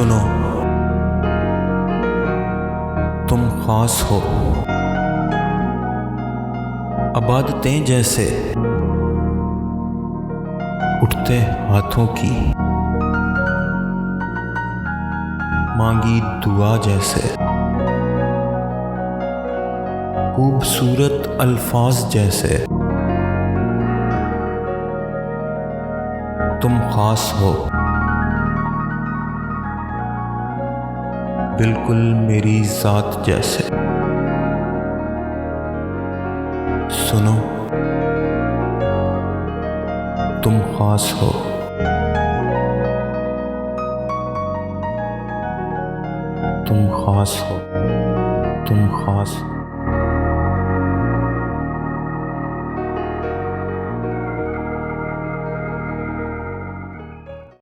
सुनो, तुम खास हो। अबादतें जैसे उठते हाथों की, मांगी दुआ जैसे खूबसूरत अल्फाज जैसे तुम खास हो, बिल्कुल मेरी जात जैसे। सुनो, तुम खास हो, तुम खास हो, तुम खास हो।